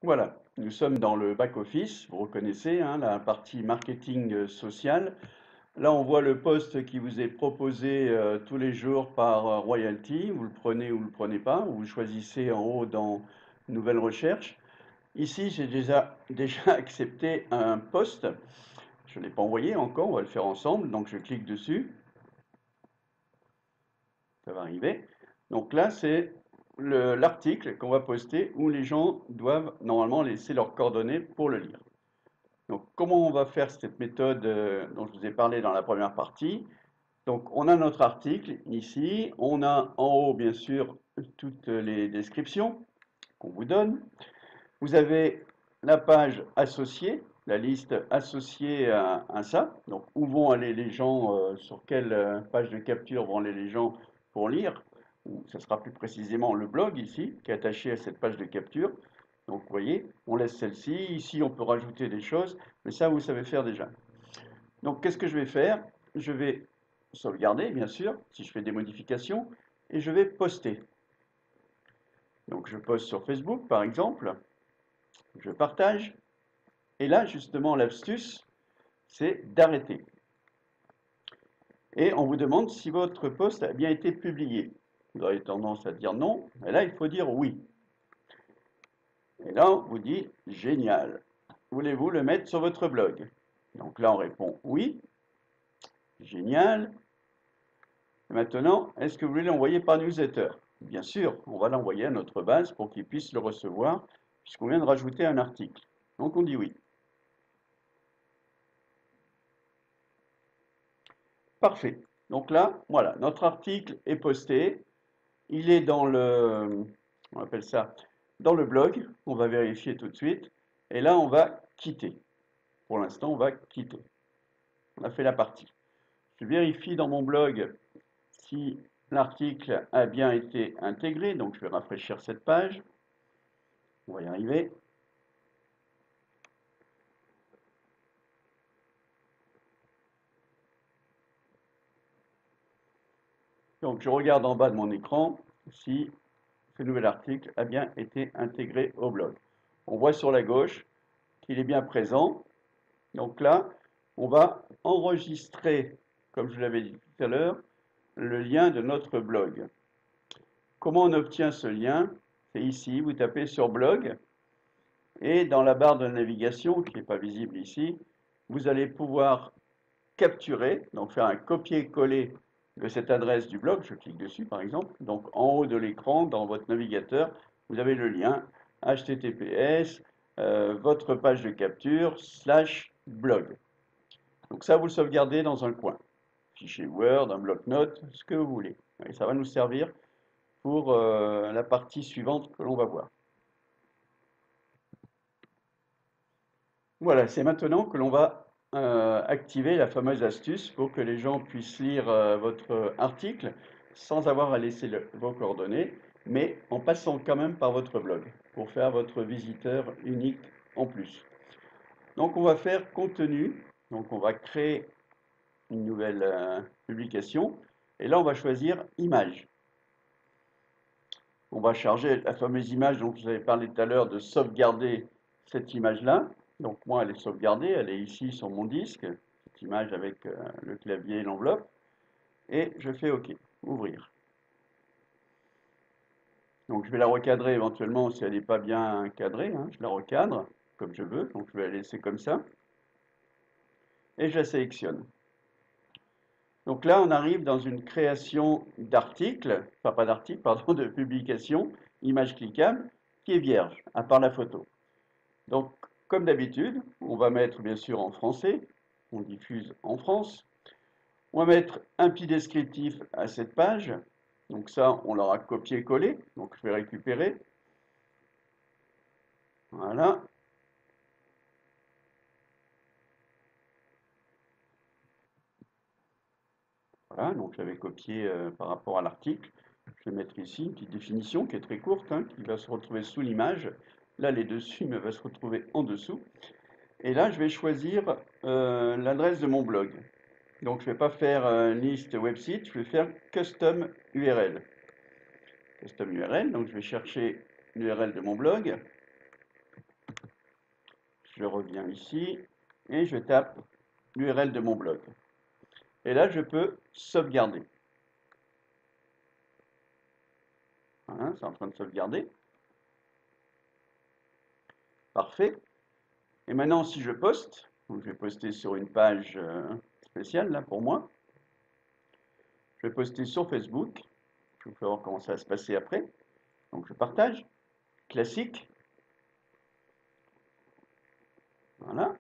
Voilà, nous sommes dans le back-office, vous reconnaissez hein, la partie marketing social. Là, on voit le poste qui vous est proposé tous les jours par Royalty. Vous le prenez ou le prenez pas, ou vous choisissez en haut dans Nouvelles recherches. Ici, j'ai déjà accepté un poste. Je ne l'ai pas envoyé encore, on va le faire ensemble. Donc, je clique dessus. Ça va arriver. Donc là, c'est l'article qu'on va poster où les gens doivent normalement laisser leurs coordonnées pour le lire. Donc, comment on va faire cette méthode dont je vous ai parlé dans la première partie? Donc, on a notre article ici. On a en haut, bien sûr, toutes les descriptions qu'on vous donne. Vous avez la page associée, la liste associée à ça. Donc, où vont aller les gens, sur quelle page de capture vont aller les gens pour lire. Ou ça sera plus précisément le blog ici, qui est attaché à cette page de capture. Donc, vous voyez, on laisse celle-ci. Ici, on peut rajouter des choses, mais ça, vous savez faire déjà. Donc, qu'est-ce que je vais faire? Je vais sauvegarder, bien sûr, si je fais des modifications, et je vais poster. Donc, je poste sur Facebook, par exemple. Je partage. Et là, justement, l'astuce, c'est d'arrêter. Et on vous demande si votre post a bien été publié. Vous aurez tendance à dire non, et là, il faut dire oui. Et là, on vous dit génial. Voulez-vous le mettre sur votre blog? Donc là, on répond oui. Génial. Maintenant, est-ce que vous voulez l'envoyer par newsletter? Bien sûr, on va l'envoyer à notre base pour qu'il puisse le recevoir, puisqu'on vient de rajouter un article. Donc on dit oui. Parfait. Donc là, voilà, notre article est posté. Il est dans on appelle ça, dans le blog. On va vérifier tout de suite. Et là, on va quitter. Pour l'instant, on va quitter. On a fait la partie. Je vérifie dans mon blog si l'article a bien été intégré. Donc, je vais rafraîchir cette page. On va y arriver. Donc, je regarde en bas de mon écran si ce nouvel article a bien été intégré au blog. On voit sur la gauche qu'il est bien présent. Donc là, on va enregistrer, comme je l'avais dit tout à l'heure, le lien de notre blog. Comment on obtient ce lien? C'est ici, vous tapez sur blog et dans la barre de navigation, qui n'est pas visible ici, vous allez pouvoir capturer, donc faire un copier-coller de cette adresse du blog. Je clique dessus par exemple. Donc en haut de l'écran, dans votre navigateur, vous avez le lien https votre page de capture / blog. Donc ça, vous le sauvegardez dans un coin. Fichier Word, un bloc-notes, ce que vous voulez. Et ça va nous servir pour la partie suivante que l'on va voir. Voilà, c'est maintenant que l'on va activer la fameuse astuce pour que les gens puissent lire votre article sans avoir à laisser vos coordonnées, mais en passant quand même par votre blog pour faire votre visiteur unique en plus. Donc on va faire contenu, donc on va créer une nouvelle publication et là on va choisir image. On va charger la fameuse image dont je vous avais parlé tout à l'heure de sauvegarder cette image-là. Donc moi, elle est sauvegardée, elle est ici sur mon disque, cette image avec le clavier et l'enveloppe. Et je fais OK, ouvrir. Donc je vais la recadrer éventuellement si elle n'est pas bien cadrée. Hein, je la recadre comme je veux, donc je vais la laisser comme ça. Et je la sélectionne. Donc là, on arrive dans une création d'article, enfin pas d'article, pardon, de publication, image cliquable, qui est vierge, à part la photo. Donc, comme d'habitude, on va mettre bien sûr en français, on diffuse en France. On va mettre un petit descriptif à cette page. Donc ça, on l'aura copié-collé. Donc je vais récupérer. Voilà. Voilà, donc j'avais copié par rapport à l'article. Je vais mettre ici une petite définition qui est très courte, hein, qui va se retrouver sous l'image. Là, elle est dessus, mais elle va se retrouver en dessous. Et là, je vais choisir l'adresse de mon blog. Donc, je ne vais pas faire liste website, je vais faire custom URL. Custom URL, donc je vais chercher l'URL de mon blog. je reviens ici et je tape l'URL de mon blog. Et là, je peux sauvegarder. Voilà, c'est en train de sauvegarder. Parfait. Et maintenant, si je poste, donc je vais poster sur une page spéciale là pour moi. Je vais poster sur Facebook. Je vais vous voir comment ça va se passer après. Donc je partage. Classique. Voilà.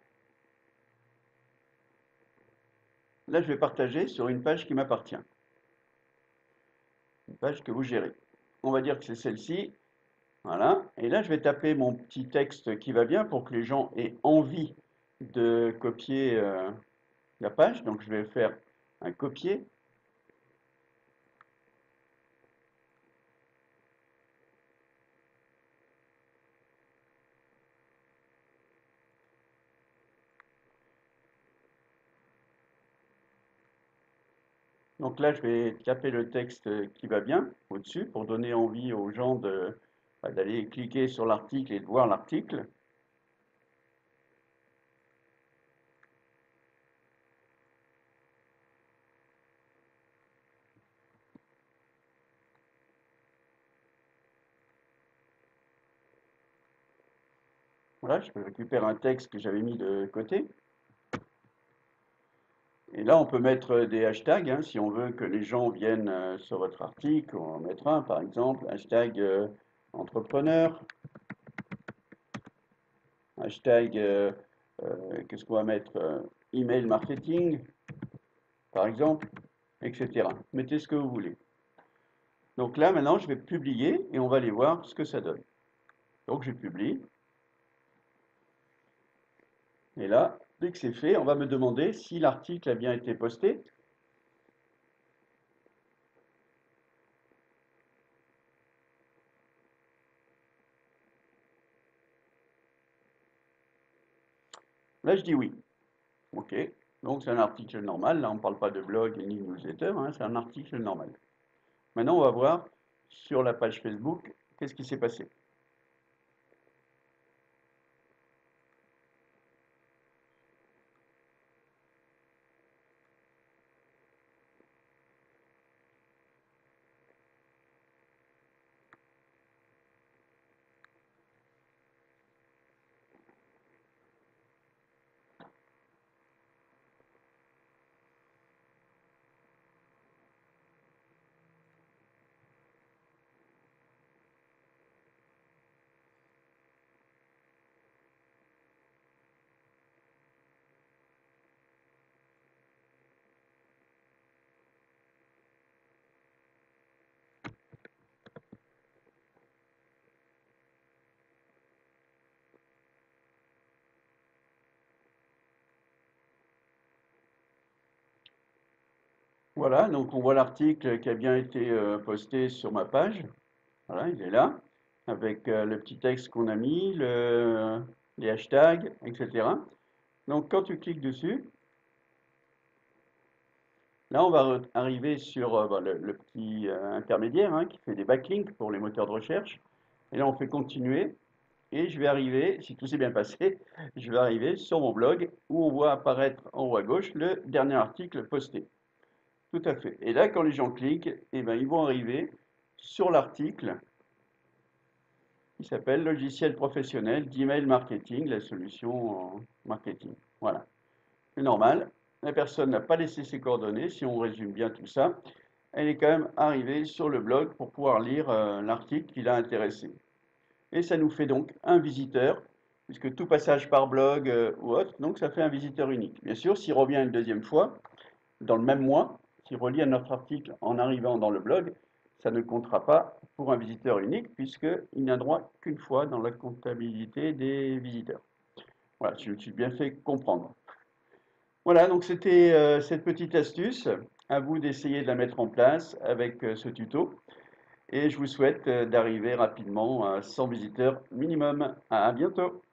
Là, je vais partager sur une page qui m'appartient. Une page que vous gérez. On va dire que c'est celle-ci. Voilà. Et là, je vais taper mon petit texte qui va bien pour que les gens aient envie de copier la page. Donc, je vais faire un copier. Donc là, je vais taper le texte qui va bien au-dessus pour donner envie aux gens d'aller cliquer sur l'article et de voir l'article. Voilà, je peux récupérer un texte que j'avais mis de côté. Et là, on peut mettre des hashtags, hein, si on veut que les gens viennent sur votre article. On va en mettre un, par exemple, hashtag entrepreneur, hashtag, qu'est-ce qu'on va mettre email marketing, par exemple, etc. Mettez ce que vous voulez. Donc là, maintenant, je vais publier et on va aller voir ce que ça donne. Donc, je publie. Et là, dès que c'est fait, on va me demander si l'article a bien été posté. Là, je dis oui. OK. Donc, c'est un article normal. Là, on ne parle pas de blog ni de newsletter, hein, c'est un article normal. Maintenant, on va voir sur la page Facebook qu'est-ce qui s'est passé. Voilà, donc on voit l'article qui a bien été posté sur ma page. Voilà, il est là, avec le petit texte qu'on a mis, les hashtags, etc. Donc quand tu cliques dessus, là on va arriver sur le petit intermédiaire hein, qui fait des backlinks pour les moteurs de recherche. Et là on fait continuer. Et je vais arriver, si tout s'est bien passé, je vais arriver sur mon blog où on voit apparaître en haut à gauche le dernier article posté. Tout à fait. Et là, quand les gens cliquent, eh ben, ils vont arriver sur l'article qui s'appelle Logiciel professionnel d'email marketing, la solution en marketing. Voilà. C'est normal. La personne n'a pas laissé ses coordonnées. Si on résume bien tout ça, elle est quand même arrivée sur le blog pour pouvoir lire l'article qui l'a intéressé. Et ça nous fait donc un visiteur, puisque tout passage par blog ou autre, donc ça fait un visiteur unique. Bien sûr, s'il revient une deuxième fois, dans le même mois, s'il relie à notre article en arrivant dans le blog, ça ne comptera pas pour un visiteur unique, puisqu'il n'a droit qu'une fois dans la comptabilité des visiteurs. Voilà, je me suis bien fait comprendre. Voilà, donc c'était cette petite astuce. À vous d'essayer de la mettre en place avec ce tuto. Et je vous souhaite d'arriver rapidement à 100 visiteurs minimum. À bientôt.